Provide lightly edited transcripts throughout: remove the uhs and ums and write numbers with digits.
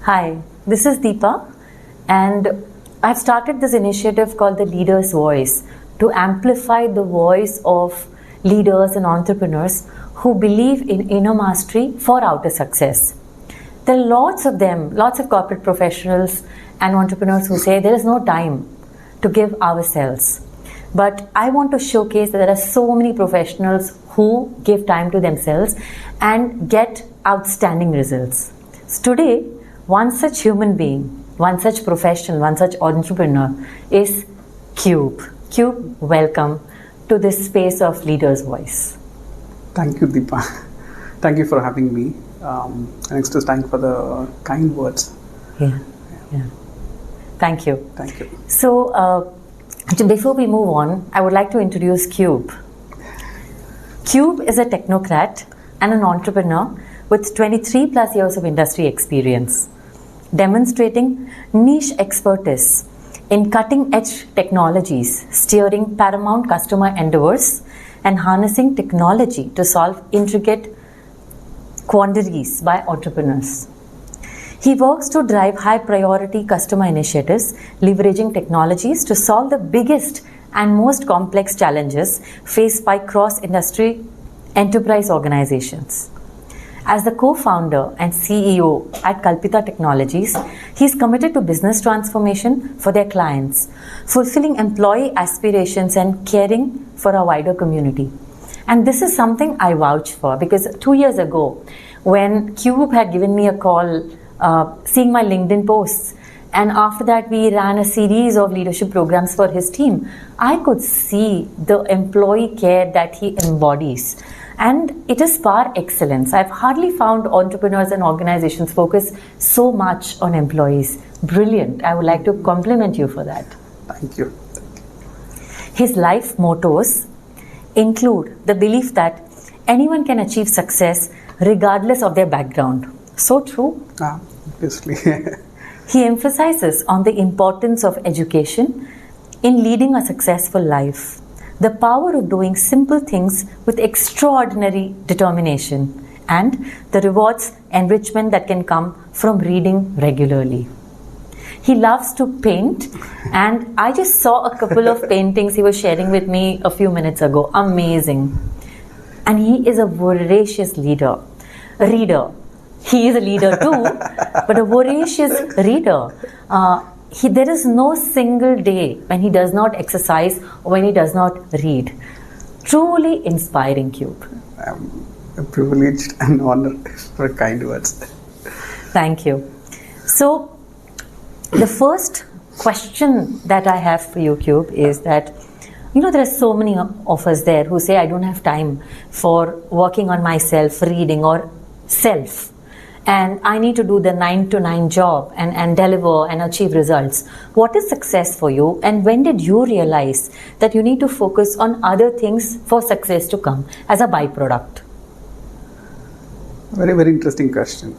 Hi, this is Deepa, and I've started this initiative called the Leader's Voice to amplify the voice of leaders and entrepreneurs who believe in inner mastery for outer success. There are lots of them, lots of corporate professionals and entrepreneurs who say there is no time to give ourselves. But I want to showcase that there are so many professionals who give time to themselves and get outstanding results. So today, one such human being, one such professional, one such entrepreneur is Kube. Kube, welcome to this space of Leader's Voice. Thank you, Deepa. Thank you for having me. Next is thank you for the kind words. Yeah. Thank you. Thank you. So, before we move on, I would like to introduce Kube. Kube is a technocrat and an entrepreneur with 23 plus years of industry experience, demonstrating niche expertise in cutting edge technologies, steering paramount customer endeavors, and harnessing technology to solve intricate quandaries by entrepreneurs. He works to drive high priority customer initiatives, leveraging technologies to solve the biggest and most complex challenges faced by cross-industry enterprise organizations. As the co-founder and CEO at Kalpita Technologies, he is committed to business transformation for their clients, fulfilling employee aspirations and caring for a wider community. And this is something I vouch for because 2 years ago, when Kube had given me a call, seeing my LinkedIn posts, and after that we ran a series of leadership programs for his team, I could see the employee care that he embodies. And it is par excellence. I've hardly found entrepreneurs and organizations focus so much on employees. Brilliant. I would like to compliment you for that. Thank you. His life mottos include the belief that anyone can achieve success regardless of their background. So true. Obviously. He emphasizes on the importance of education in leading a successful life, the power of doing simple things with extraordinary determination, and the rewards enrichment that can come from reading regularly. He loves to paint, and I just saw a couple of paintings he was sharing with me a few minutes ago. Amazing. And he is a voracious reader. He is a leader too, but a voracious reader. There is no single day when he does not exercise or when he does not read. Truly inspiring, Kube. I'm privileged and honored for kind words. Thank you. So, the first question that I have for you, Kube, is that there are so many of us there who say, I don't have time for working on myself, reading, or self. And I need to do the 9 to 9 job and deliver and achieve results. What is success for you? And when did you realize that you need to focus on other things for success to come as a byproduct? Very, very interesting question.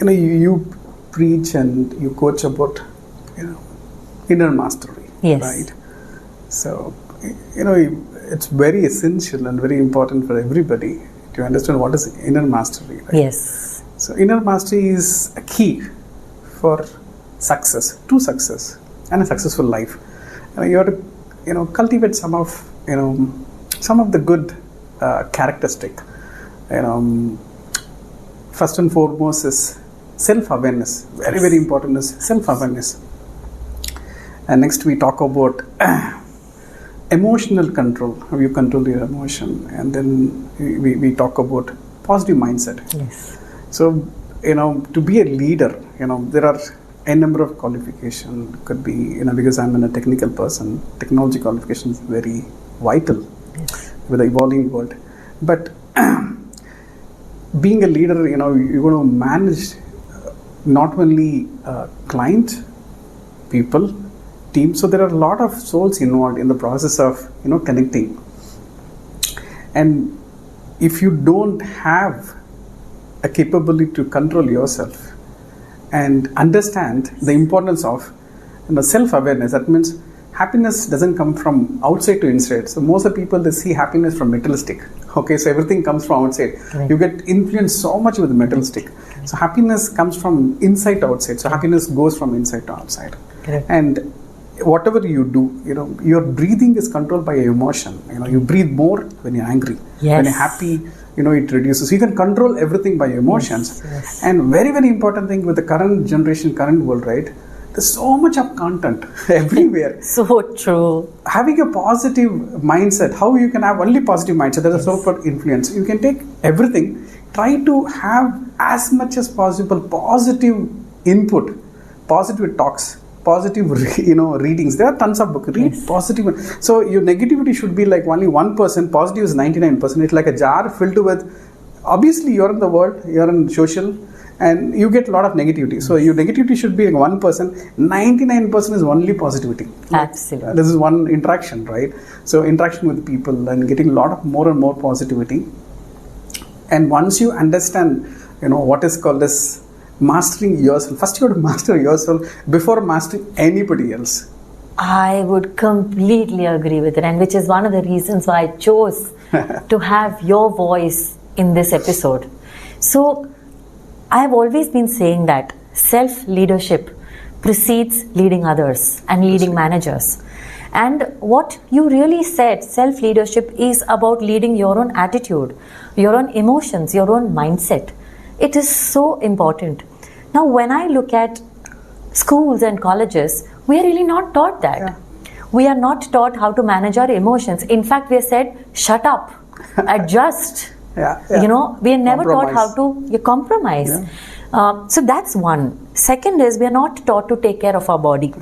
You preach and you coach about, inner mastery. Yes. Right? So, it's very essential and very important for everybody to understand what is inner mastery. Right? Yes. So inner mastery is a key for success, to success and a successful life. You have to, cultivate some of the good characteristic. First and foremost is self-awareness. Very, very important is self-awareness. And next we talk about emotional control, how you control your emotion, and then we talk about positive mindset. Yes. So, to be a leader, there are a number of qualifications. Could be, because I'm a technical person, technology qualification is very vital with the evolving world. But being a leader, you're going to manage not only client, people, team. So there are a lot of souls involved in the process of connecting. And if you don't have a capability to control yourself and understand the importance of self-awareness, that means happiness doesn't come from outside to inside. So most of the people, they see happiness from materialistic. Okay, so everything comes from outside. Correct. You get influenced so much with the metal stick. So happiness comes from inside to outside. So happiness goes from inside to outside. Correct. And whatever you do, your breathing is controlled by your emotion. You breathe more when you're angry. Yes. When you're happy, it reduces. You can control everything by your emotions. Yes. And very, very important thing with the current generation, current world, right? There's so much of content everywhere. So true. Having a positive mindset, how you can have only positive mindset, there's a so-called influence. You can take everything, try to have as much as possible positive input, positive talks, positive readings. There are tons of books. Read positive. So your negativity should be like only 1%, positive is 99%. It's like a jar filled with, obviously you're in the world, you're in social, and you get a lot of negativity. So your negativity should be like 1%, 99% is only positivity. Absolutely. This is one interaction, right? So interaction with people and getting a lot of more and more positivity. And once you understand, what is called as mastering yourself. First you have to master yourself before mastering anybody else. I would completely agree with it, and which is one of the reasons why I chose to have your voice in this episode. So I have always been saying that self-leadership precedes leading others and leading managers. And what you really said, self-leadership is about leading your own attitude, your own emotions, your own mindset. It is so important. Now, when I look at schools and colleges, we are really not taught that. Yeah. We are not taught how to manage our emotions. In fact, we are said, shut up, adjust. Yeah. We are never taught how Compromise. to compromise. Yeah. So that's one. Second is, we are not taught to take care of our body.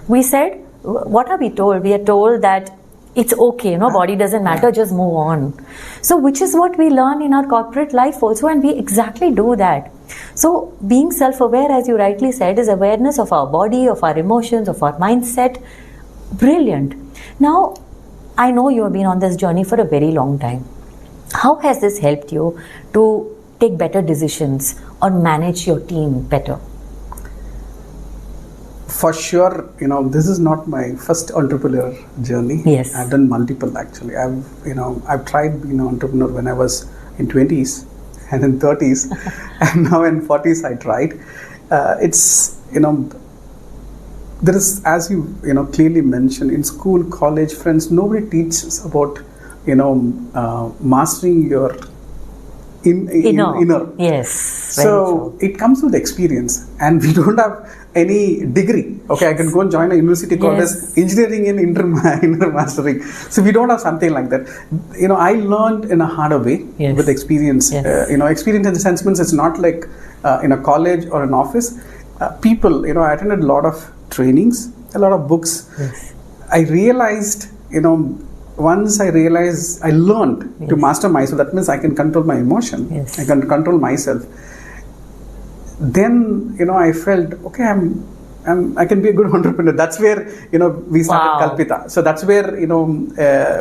We said, what are we told? We are told that it's okay, body doesn't matter, just move on. So which is what we learn in our corporate life also, and we exactly do that. So being self-aware, as you rightly said, is awareness of our body, of our emotions, of our mindset. Brilliant. Now, I know you have been on this journey for a very long time. How has this helped you to take better decisions or manage your team better? For sure, this is not my first entrepreneur journey. Yes. I've done multiple actually. I've tried being an entrepreneur when I was in 20s and in 30s and now in 40s I tried. There is, as you clearly mentioned, in school, college, friends, nobody teaches about mastering your inner. Yes. So it comes with experience, and we don't have any degree. Okay, I can go and join a university called as engineering in inner mastering. So we don't have something like that. I learned in a harder way with experience. Yes. Experience in the sense means it's not like in a college or an office. People, I attended a lot of trainings, a lot of books. Yes. I realized, once I realized, I learned to master myself. That means I can control my emotion. Yes. I can control myself. Then, I felt, okay, I can be a good entrepreneur. That's where, we started Kalpita. So that's where,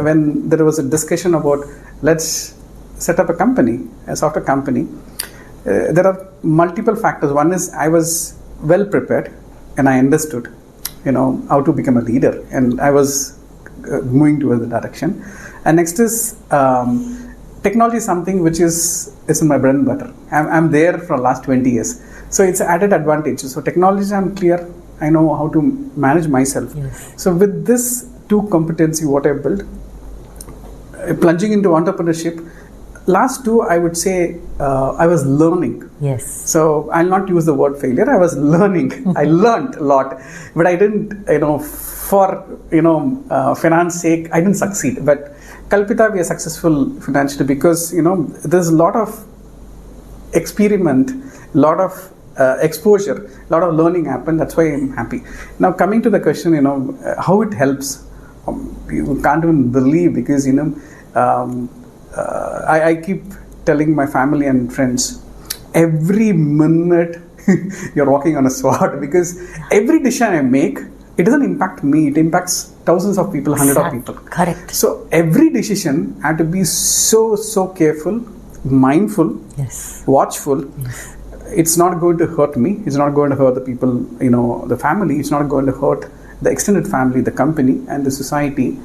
when there was a discussion about let's set up a company, a software company, there are multiple factors. One is I was well prepared and I understood, how to become a leader, and I was moving towards the direction. And next is technology is something which is in my bread and butter. I'm there for the last 20 years. So it's an added advantage. So technology, I'm clear. I know how to manage myself. Yes. So with this two competency, what I built, plunging into entrepreneurship, last two, I would say I was learning. Yes. So I'll not use the word failure. I was learning. I learned a lot, but I didn't, for finance sake, I didn't succeed. But Kalpita, we are successful financially because there's a lot of experiment, a lot of exposure, a lot of learning happened. That's why I'm happy. Now coming to the question, how it helps. You can't even believe because I keep telling my family and friends, every minute you're walking on a sword, because every decision I make, it doesn't impact me, it impacts thousands of people, hundreds of people. Correct. So every decision I have to be so careful, mindful, watchful. Yes. It's not going to hurt me, it's not going to hurt the people, the family, it's not going to hurt the extended family, the company and the society.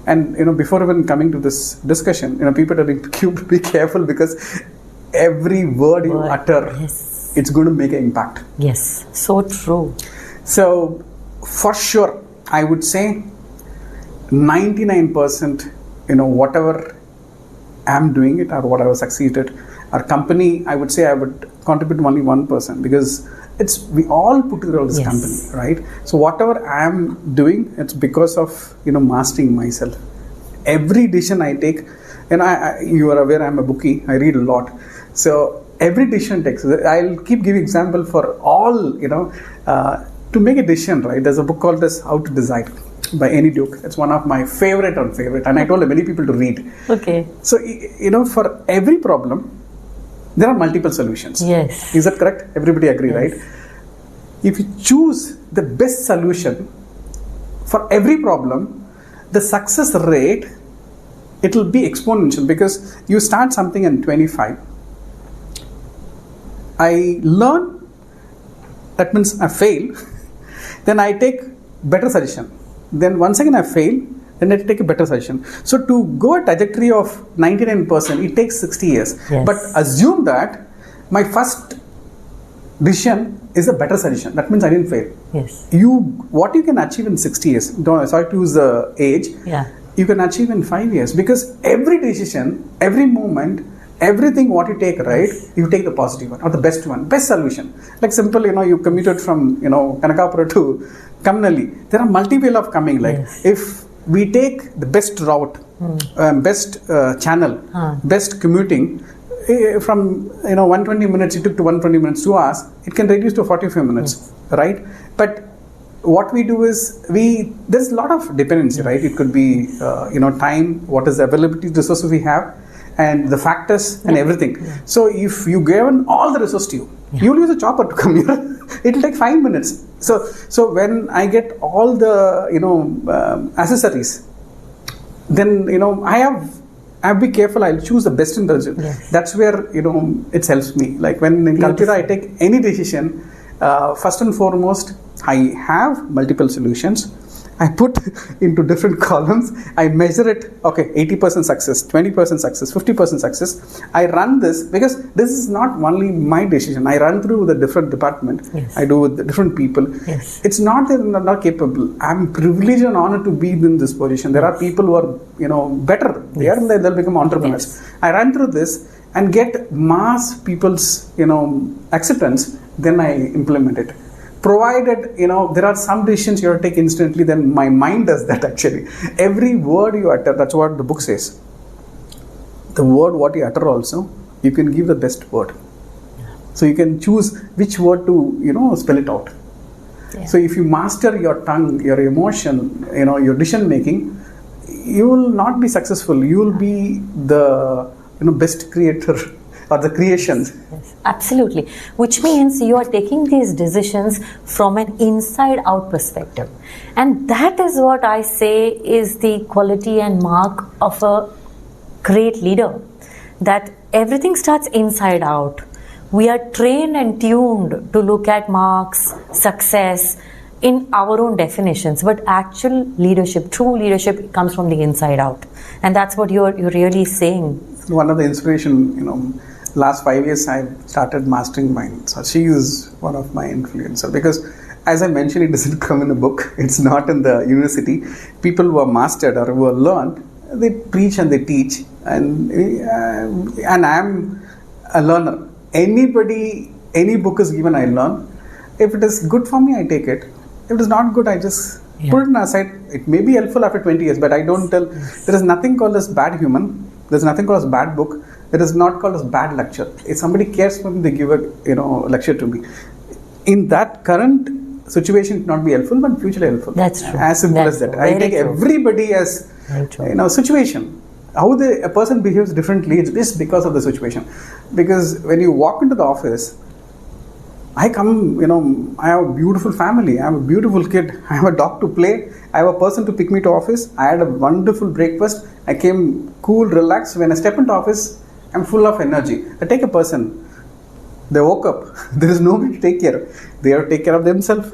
And before even coming to this discussion, people are into Kube, be careful, because every word you utter, yes, it's going to make an impact. Yes, so true. So for sure, I would say 99%, whatever I'm doing it or what I have succeeded, our company, I would say I would contribute only 1%, because we all put together this company, right? So whatever I am doing, it's because of mastering myself. Every decision I take, and you are aware I'm a bookie, I read a lot. So every decision takes, I'll keep giving example for all, to make a decision, right? There's a book called this How to Decide by Annie Duke. It's one of my favorite, and I told many people to read. Okay. So, for every problem, there are multiple solutions. Yes. Is that correct? Everybody agree, right? If you choose the best solution for every problem, the success rate, it will be exponential, because you start something in 25. I learn, that means I fail, then I take better suggestion. Then once again I fail, then I take a better suggestion. So to go a trajectory of 99%, it takes 60 years. Yes. But assume that my first decision is a better suggestion. That means I didn't fail. Yes. What you can achieve in 60 years, sorry to use the age, you can achieve in 5 years, because every decision, every moment, everything what you take, right, you take the positive one or the best one, best solution. Like simple, you commuted from Kanakapura to Kamnalli. There are multiple of coming. Like if we take the best route, best channel, best commuting, from 120 minutes it took to 120 minutes, 2 hours, it can reduce to 45 minutes, right? But what we do is there's a lot of dependency, right? It could be time, what is the availability resources we have, and the factors and everything. So if you given all the resources to you, you'll use a chopper to come here. It'll take 5 minutes. So when I get all the accessories, then I have be careful. I'll choose the best in the. That's where it helps me. Like when in Kalpira I take any decision, first and foremost I have multiple solutions. I put into different columns. I measure it. Okay, 80% success, 20% success, 50% success. I run this, because this is not only my decision. I run through the different department. I do with the different people. It's not that they're not capable. I'm privileged and honored to be in this position. There are people who are better. They'll become entrepreneurs. I run through this and get mass people's acceptance. Then I implement it. Provided, there are some decisions you have to take instantly, then my mind does that actually. Every word you utter, that's what the book says. The word what you utter also, you can give the best word. So you can choose which word to, spell it out. So if you master your tongue, your emotion, your decision making, you will not be successful. You will be the, best creator. Or the creations. Yes, absolutely. Which means you are taking these decisions from an inside out perspective. And that is what I say is the quality and mark of a great leader. That everything starts inside out. We are trained and tuned to look at marks, success in our own definitions. But actual leadership, true leadership, comes from the inside out. And that's what you're really saying. One of the inspiration, last 5 years I've started mastering mind. So she is one of my influencer, because as I mentioned, it doesn't come in a book. It's not in the university. People who are mastered or who are learned, they preach and they teach. And I'm a learner. Any book is given, I learn. If it is good for me, I take it. If it is not good, I just put it aside. It may be helpful after 20 years, but I don't tell. There is nothing called as bad human. There's nothing called as bad book. It is not called as bad lecture. If somebody cares for me, they give a lecture to me. In that current situation, it not be helpful, but future helpful. That's true. As simple as that. I take everybody as situation. How a person behaves differently is because of the situation. Because when you walk into the office, I come, I have a beautiful family. I have a beautiful kid. I have a dog to play. I have a person to pick me to office. I had a wonderful breakfast. I came cool, relaxed. When I step into office, I'm full of energy. I take a person. They woke up. There is nobody to take care. They have to take care of themselves.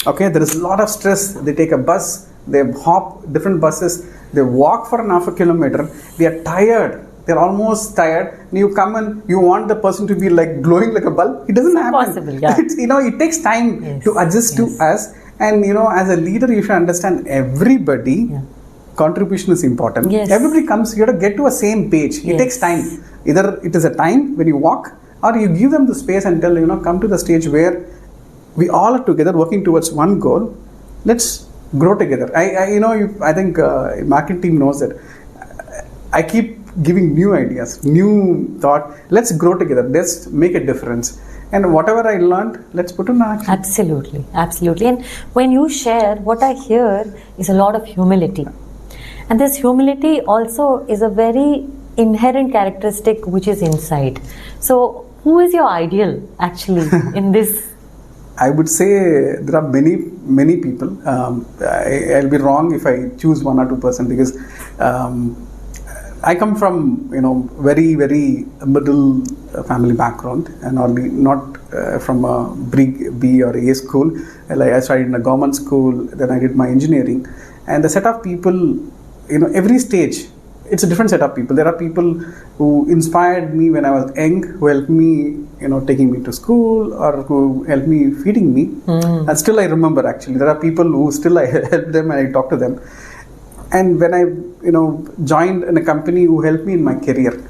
Okay. There is a lot of stress. They take a bus. they hop different buses, they walk for an half a kilometer, they are tired. They're almost tired. And you come and you want the person to be like glowing like a bulb. It doesn't happen. Possible, yeah. It takes time to adjust to us. And as a leader, you should understand everybody. Yeah. Contribution is important. Yes. Everybody comes. You have to get to a same page. It takes time. Either it is a time when you walk, or you give them the space and tell come to the stage where we all are together working towards one goal. Let's grow together. I think marketing team knows that. I keep giving new ideas, new thought. Let's grow together. Let's make a difference. And whatever I learned, let's put in action. Absolutely, absolutely. And when you share, what I hear is a lot of humility. And this humility also is a very inherent characteristic which is inside. So, who is your ideal actually in this? I would say there are many people. I'll be wrong if I choose 1 or 2% because I come from very middle family background and only not from a B or A school. I studied in a government school, then I did my engineering, and the set of people, every stage, it's a different set of people. There are people who inspired me when I was young, who helped me, taking me to school or who helped me feeding me, and still I remember actually. There are people who still I help them and I talk to them. And when I, joined in a company who helped me in my career,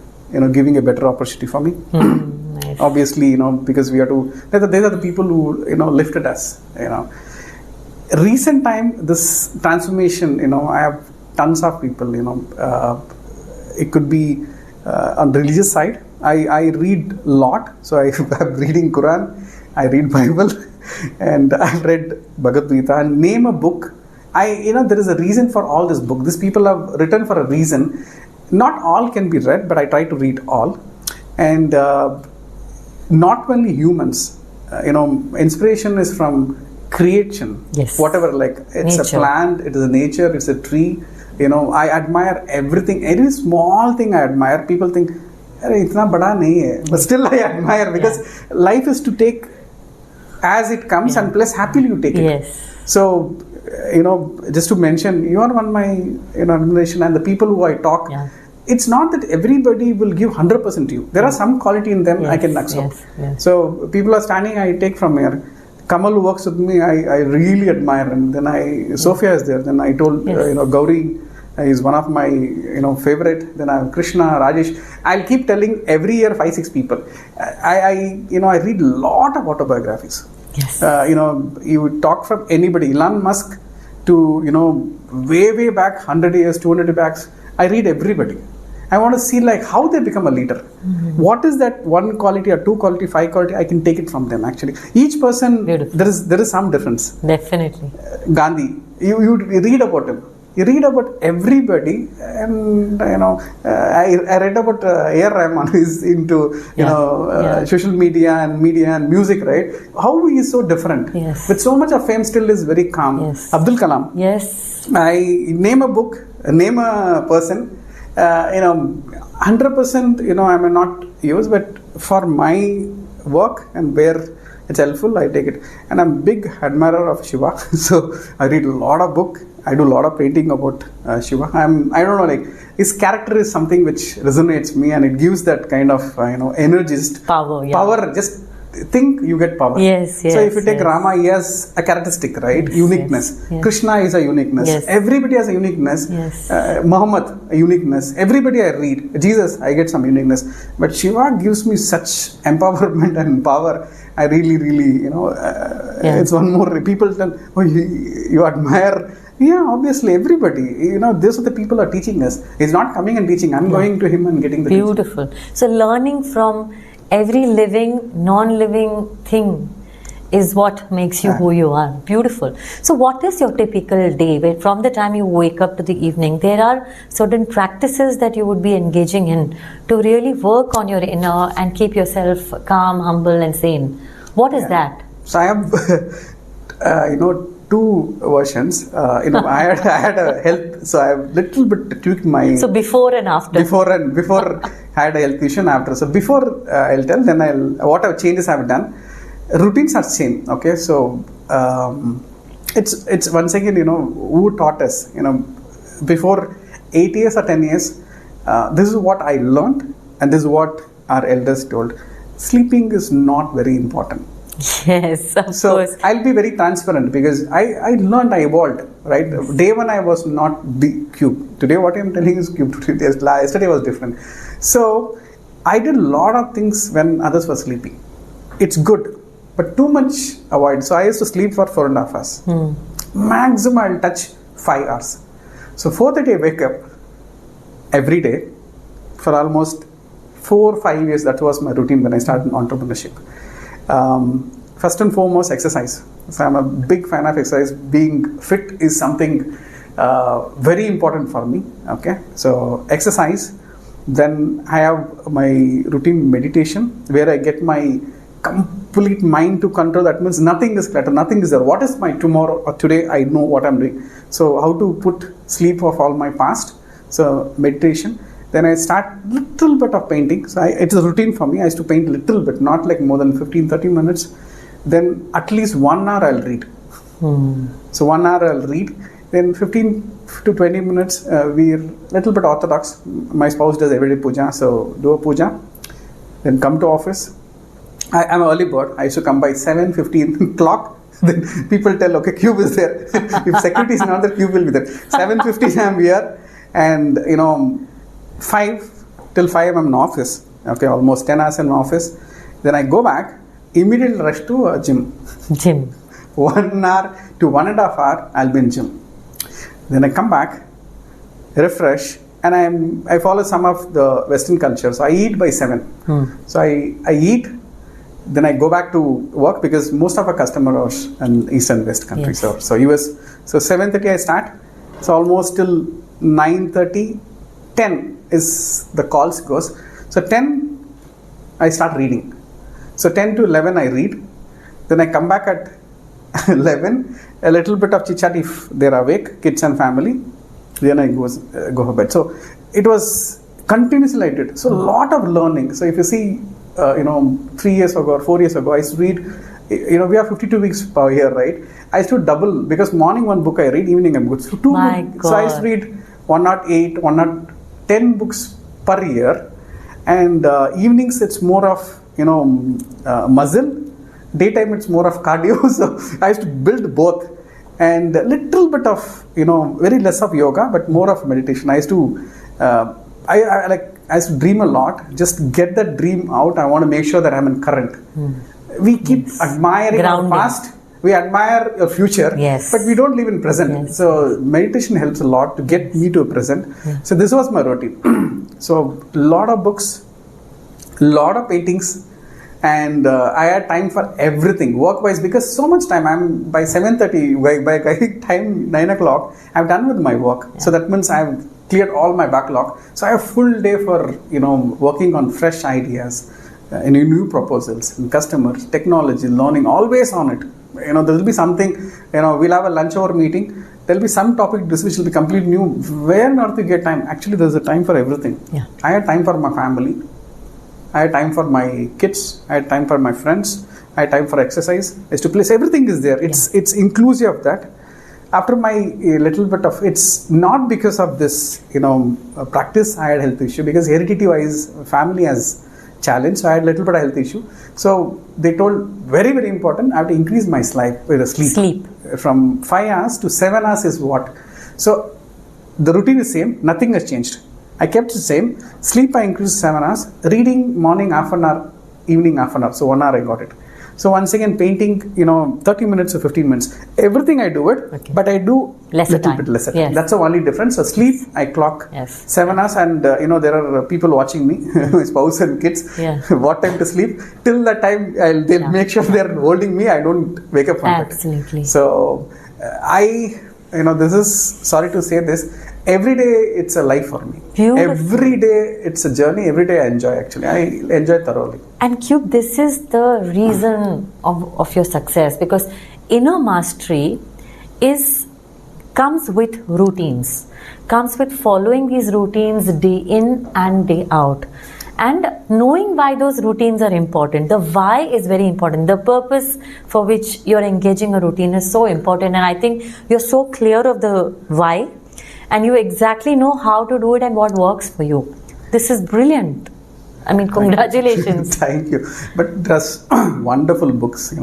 giving a better opportunity for me. Nice. Obviously, because we have to. These are the people who, lifted us. Recent time, this transformation. I have tons of people. It could be on religious side. I read a lot, so I'm reading Quran. I read Bible, and I've read Bhagavad Gita. And name a book. There is a reason for all this book. These people have written for a reason. Not all can be read, but I try to read all. And not only humans. Inspiration is from creation. Yes. Whatever, it's nature. A plant, it is a nature, it's a tree. I admire everything. Any small thing I admire. People think, itna bada nahi hai. But still I admire because life is to take as it comes and plus happily you take it. Yes. So, just to mention, you are one of my admiration and the people who I talk. Yeah. It's not that everybody will give 100% to you. There are some quality in them I can accept. Yes. So people are standing, I take from here. Kamal who works with me, I really admire him. Then Sophia is there. Then I told, Gauri is one of my, favorite. Then I have Krishna, Rajesh. I'll keep telling every year 5-6 people. I read a lot of autobiographies. Yes. You talk from anybody, Elon Musk to, way back 100 years, 200 years back. I read everybody. I want to see how they become a leader. Mm-hmm. What is that one quality or 2 quality, 5 quality? I can take it from them actually. Each person, there is some difference. Definitely. Gandhi, you read about him. You read about everybody, and I read about A.R. Rahman, who is into social media and music, right? How he is so different. Yes. With so much of fame, still is very calm. Yes. Abdul Kalam. Yes. I name a book, name a person. 100%. I may not use, but for my work and where it's helpful, I take it. And I'm a big admirer of Shiva, so I read a lot of book. I do a lot of painting about Shiva. I don't know, his character is something which resonates me, and it gives that kind of energist power. Yeah. Power. Just think you get power. Yes. So if you take Rama, he has a characteristic, right? Yes, uniqueness. Yes. Krishna is a uniqueness. Yes. Everybody has a uniqueness. Yes. Muhammad, a uniqueness. Everybody I read. Jesus, I get some uniqueness. But Shiva gives me such empowerment and power. I really, it's one more. People tell, you admire. Yeah, obviously, everybody. These are the people who are teaching us. He's not coming and teaching. I'm going to him and getting the Beautiful. Teaching. So, learning from every living, non-living thing is what makes you who you are. Beautiful. So, what is your typical day? Where from the time you wake up to the evening, there are certain practices that you would be engaging in to really work on your inner and keep yourself calm, humble, and sane. What is that? So, I have, 2 versions. I had a health, so I have little bit tweaked my. So before and after. Before I had a health issue and after. So before I'll tell, then whatever changes I've done. Routines are same. Okay, so it's once again, who taught us, before 8 years or 10 years, this is what I learned, and this is what our elders told. Sleeping is not very important. Yes, of So course. I'll be very transparent, because I learned, I evolved, right? Day one I was not the Cube. Today what I'm telling is Cube. Yesterday was different. So I did a lot of things when others were sleeping. It's good, but too much avoid. So I used to sleep for 4.5 hours. Maximum I'll touch 5 hours. So 4:30 I wake up every day for almost 4-5 years. That was my routine when I started entrepreneurship. First and foremost, exercise. So I'm a big fan of exercise. Being fit is something very important for me. Okay, so exercise. Then I have my routine meditation, where I get my complete mind to control. That means nothing is clutter, nothing is there. What is my tomorrow or today? I know what I'm doing. So how to put sleep of all my past. So meditation. Then I start little bit of painting. So it's a routine for me. I used to paint little bit, not like more than 15-30 minutes. Then at least 1 hour I'll read. So 1 hour I'll read. Then 15 to 20 minutes, we're little bit orthodox. My spouse does everyday puja, so do a puja. Then come to office. I'm an early bird. I used to come by 7:15 clock. Then people tell, okay, Cube is there. If security is not there, Cube will be there. 7:15 I'm here, and 5 till 5 I'm in office. Okay, almost 10 hours in office. Then I go back, immediately rush to gym. 1 hour to 1.5 hours I'll be in gym. Then I come back, refresh, and I follow some of the Western culture. So I eat by 7. So I eat, then I go back to work, because most of our customers are in East and West countries. Yes. So US. So 7:30 I start. So almost till 9:30, 10 is the calls goes. So 10 I start reading. So 10 to 11 I read. Then I come back at 11, a little bit of chit chat if they're awake, kids and family. Then I go to bed. So it was continuously I did. So a lot of learning. So if you see, 3 years ago or 4 years ago, I used to read, we have 52 weeks per year, right? I used to double, because morning one book I read, evening I'm good. So So I used to read 108, 110 books per year. And evenings it's more of, muscle. Daytime it's more of cardio. So I used to build both, and a little bit of, very less of yoga, but more of meditation. I used to, I used to dream a lot. Just get that dream out. I want to make sure that I'm in current. We keep admiring our past. We admire your future, but we don't live in present. So meditation helps a lot to get me to a present. So this was my routine. So a lot of books, a lot of paintings, and I had time for everything work-wise, because so much time. I'm by 7:30, by time 9 o'clock, I'm done with my work. So that means I've cleared all my backlog. So I have full day for working on fresh ideas, new proposals, and customers, technology, learning, always on it. There will be something. We'll have a lunch hour meeting. There will be some topic which will be completely new. Where on earth you get time? Actually, there's a time for everything. I had time for my family. I had time for my kids. I had time for my friends. I had time for exercise. I used to place. Everything is there. It's inclusive of that. After my little bit of, it's not because of this, practice, I had health issue, because heredity wise, family has challenge. So I had a little bit of health issue. So they told, very, very important, I have to increase my sleep. From 5 hours to 7 hours is what. So the routine is same. Nothing has changed. I kept the same. Sleep I increased 7 hours. Reading morning half an hour, evening half an hour. So 1 hour I got it. So once again, painting, 30 minutes or 15 minutes. Everything I do it, but I do little bit lesser time. That's the only difference. So sleep, I clock 7 hours, and there are people watching me, my spouse and kids. What time to sleep? Till that time, they'll make sure they're holding me. I don't wake up from Absolutely. that. So this is, sorry to say this, every day it's a life for me. Beautiful. Every day it's a journey. Every day I enjoy, actually. I enjoy thoroughly. And Cube, this is the reason of your success, because inner mastery comes with routines, comes with following these routines day in and day out. And knowing why those routines are important, the why is very important. The purpose for which you're engaging a routine is so important. And I think you're so clear of the why and you exactly know how to do it and what works for you. This is brilliant. I mean, congratulations. Thank you. But there's wonderful books, I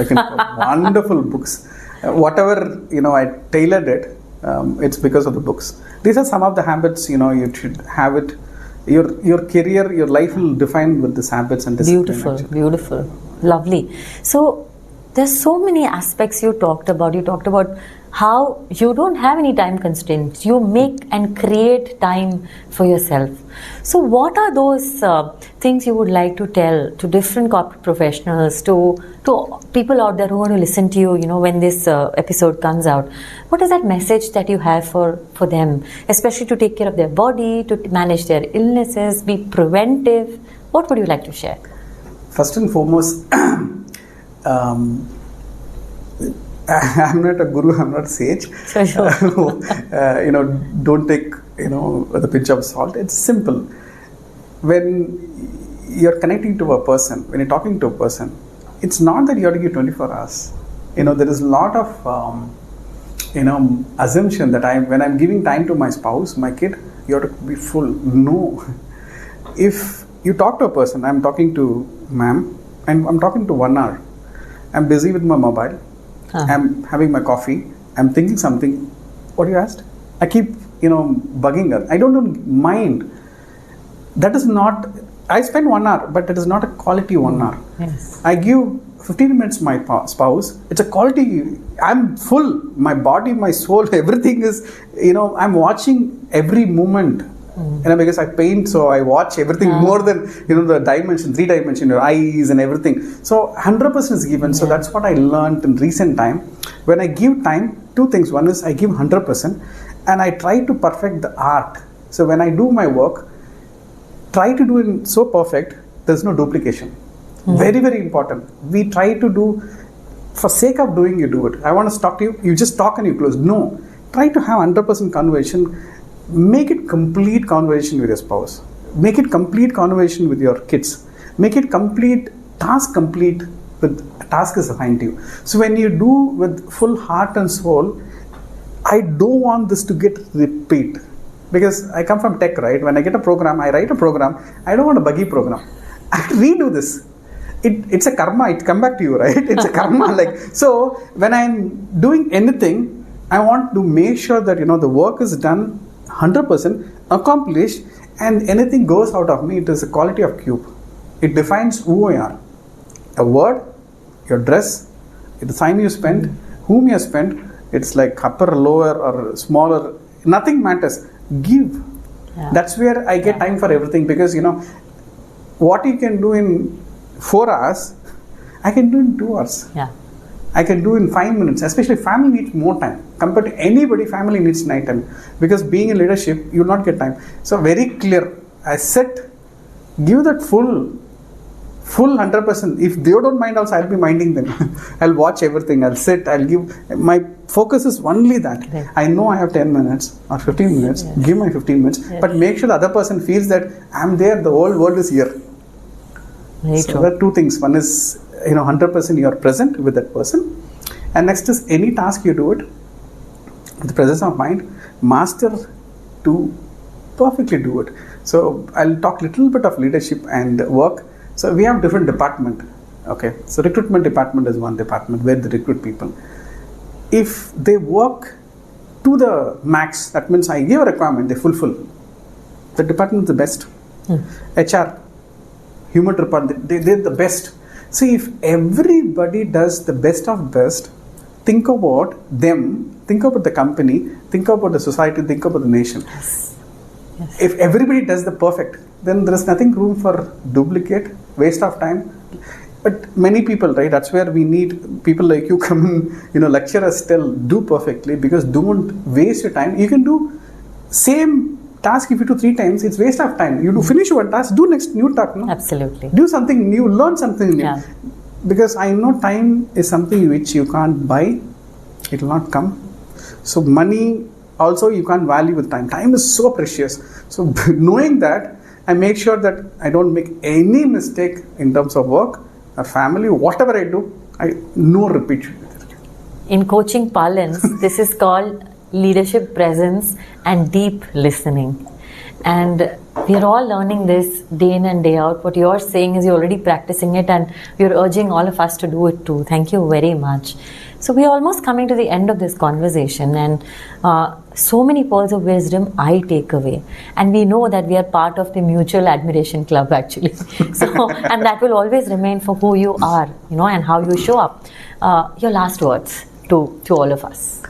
can wonderful books. Whatever, I tailored it, it's because of the books. These are some of the habits, you should have it. Your career, your life will define with these habits and discipline. Beautiful. Lovely. So, there's so many aspects you talked about. You talked about how you don't have any time constraints. You make and create time for yourself. So what are those things you would like to tell to different corporate professionals, to people out there who want to listen to you, when this episode comes out? What is that message that you have for them, especially to take care of their body, to manage their illnesses, be preventive? What would you like to share? First and foremost, I'm not a guru, I'm not a sage. Sure. Don't take, with a pinch of salt. It's simple. When you're connecting to a person, when you're talking to a person, it's not that you have to give 24 hours. There is a lot of, assumption that when I'm giving time to my spouse, my kid, you have to be full. No. If you talk to a person, I'm talking to ma'am, and I'm talking to 1 hour. I'm busy with my mobile. I'm having my coffee. I'm thinking something. What you asked? I keep, bugging her. I don't mind. That is not. I spend 1 hour, but it is not a quality 1 hour. Yes. I give 15 minutes to my spouse. It's a quality. I'm full. My body, my soul, everything is. I'm watching every moment. Because I paint, so I watch everything more than the dimension, 3 dimension, your eyes and everything. So 100% is given. So that's what I learned in recent time. When I give time, 2 things. One is I give 100%, and I try to perfect the art. So when I do my work, try to do it so perfect. There's no duplication. Very, very important. We try to do for sake of doing. You do it. I want to talk to you. You just talk and you close. No. Try to have 100% conversation. Make it complete conversation with your spouse. Make it complete conversation with your kids. Make it complete with a task is assigned to you. So when you do with full heart and soul, I don't want this to get repeat. Because I come from tech, right? When I get a program, I write a program. I don't want a buggy program. I have to redo this. It's a karma. It come back to you, right? It's a karma. So when I'm doing anything, I want to make sure that the work is done 100% accomplished, and anything goes out of me, it is a quality of Kube. It defines who I are. A word, your dress, the time you spend, whom you spend, it's like upper, lower or smaller, nothing matters. Give. Yeah. That's where I get time for everything, because what you can do in 4 hours, I can do in 2 hours. Yeah. I can do in 5 minutes. Especially family needs more time. Compared to anybody, family needs night time. Because being in leadership, you will not get time. So very clear. I said, give that full 100%. If they don't mind also, I'll be minding them. I'll watch everything. I'll sit. I'll give. My focus is only that. Right. I know I have 10 minutes or 15 minutes. Yes. Give my 15 minutes. Yes. But make sure the other person feels that I'm there. The whole world is here. Very so true. there are 2 things. One is 100% you are present with that person, and next is any task you do it with the presence of mind, master to perfectly do it. So I'll talk little bit of leadership and work. So we have different department. Okay, so recruitment department is one department where they recruit people. If they work to the max, that means I give a requirement, they fulfill. The department is the best. HR, human department, they're the best. See, if everybody does the best of best, think about them, think about the company, think about the society, think about the nation. Yes. If everybody does the perfect, then there is nothing room for duplicate, waste of time. But many people, right, that's where we need people like you come in, lecture us, tell, do perfectly, because don't waste your time. You can do same task if you do 3 times, it's waste of time. You do finish one task, do next new task. No? Absolutely. Do something new, learn something new. Yeah. Because I know time is something which you can't buy, it will not come. So money also you can't value with time. Time is so precious. So knowing that, I make sure that I don't make any mistake in terms of work or family. Whatever I do, no repeat. In coaching parlance, this is called leadership presence and deep listening. And we are all learning this day in and day out. What you're saying is you're already practicing it, and you're urging all of us to do it too. Thank you very much. So we're almost coming to the end of this conversation, and so many pearls of wisdom I take away. And we know that we are part of the mutual admiration club, actually. So, and that will always remain for who you are, and how you show up. Your last words to all of us.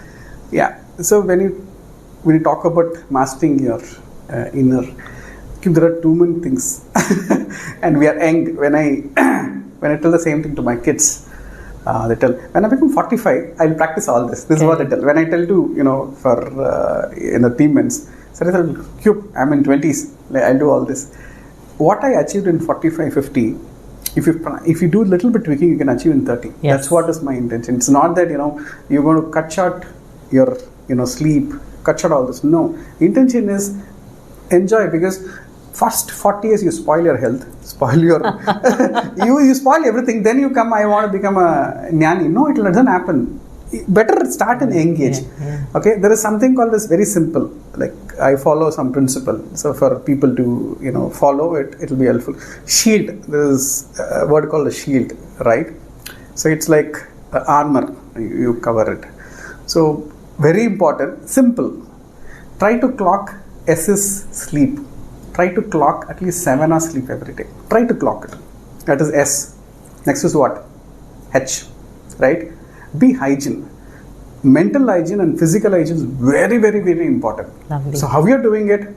Yeah. So when you talk about mastering your inner, there are too many things, and we are young. When I tell the same thing to my kids, they tell, when I become 45, I'll practice all this. This is what they tell. When I tell to for in the teammates, so I tell, Kube, I'm in 20s. I'll do all this. What I achieved in 45, 50. If you do a little bit tweaking, you can achieve in 30. Yes. That's what is my intention. It's not that you're going to cut short your sleep, cut short all this. No, intention is enjoy, because first 40 years you spoil your health, spoil your you spoil everything. Then you come, I want to become a jnani. No, it doesn't happen. Better start in young age. Okay, there is something called this, very simple. Like I follow some principle. So for people to follow it, it will be helpful. Shield. There is a word called a shield, right? So it's like armor. You cover it. So very important. Simple. Try to clock S is sleep. Try to clock at least 7 hours sleep every day. Try to clock it. That is S. Next is what? H. Right? Be hygiene. Mental hygiene and physical hygiene is very, very, very important. Lovely. So how you are doing it?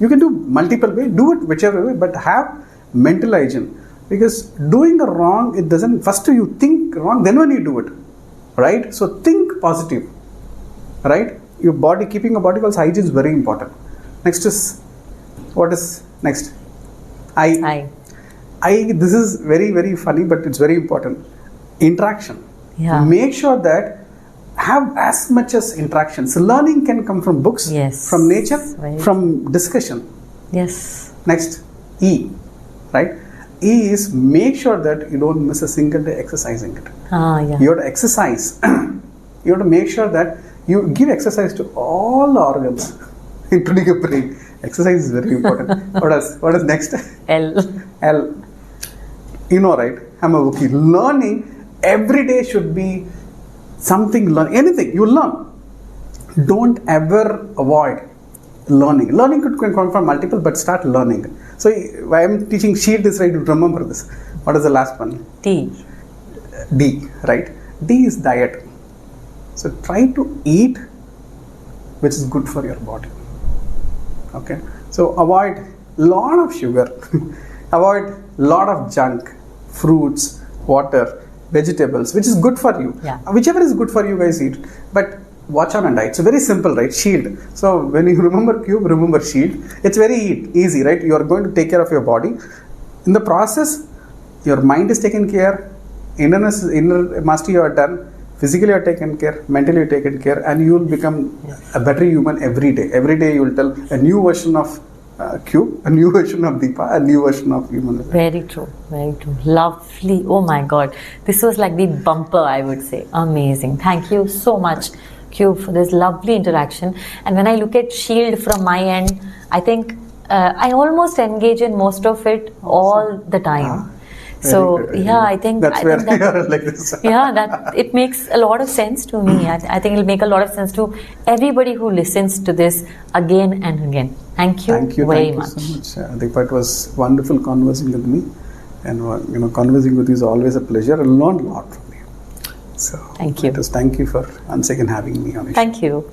You can do multiple ways. Do it whichever way, but have mental hygiene. Because doing a wrong, it doesn't. First you think wrong, then when you do it, right? So think positive, right? Your body, keeping a body hygiene is very important. Next is, what is next? I. This is very, very funny, but it's very important. Interaction. Yeah. Make sure that have as much as interactions. So learning can come from books, yes, from nature, right, from discussion. Yes. Next, E. Right? E is make sure that you don't miss a single day exercising it. Yeah. You have to exercise. You have to make sure that you give exercise to all the organs, including your brain. Exercise is very important. What is next? L. Right? I'm a Wookiee. Learning every day should be something. Anything you learn. Don't ever avoid learning. Learning could come from multiple, but start learning. So I am teaching shield this, right? Remember this. What is the last one? D, right? D is diet. So try to eat which is good for your body. Okay. So avoid lot of sugar, avoid lot of junk, fruits, water, vegetables, which is good for you. Yeah. Whichever is good for you, guys eat. But watch on a diet. So very simple, right? Shield. So when you remember Kube, remember shield. It's very easy, right? You are going to take care of your body. In the process, your mind is taken care, inner mastery you are done, physically you are taken care, mentally you are taken care, and you will become a better human every day. Every day you will tell a new version of Kube, a new version of Deepa, a new version of human. Very true, very true. Lovely. Oh my God. This was like the bumper, I would say. Amazing. Thank you so much, Kube, for this lovely interaction. And when I look at shield from my end, I think I almost engage in most of it all the time. So yeah, I think that's where we are like this. Yeah, that it makes a lot of sense to me. I think it'll make a lot of sense to everybody who listens to this again and again. Thank you very much. Thank you so much, Deepa. It was wonderful conversing with me, and conversing with you is always a pleasure. I learned a lot from you. So thank you. Thank you for once again having me on your show. Thank you.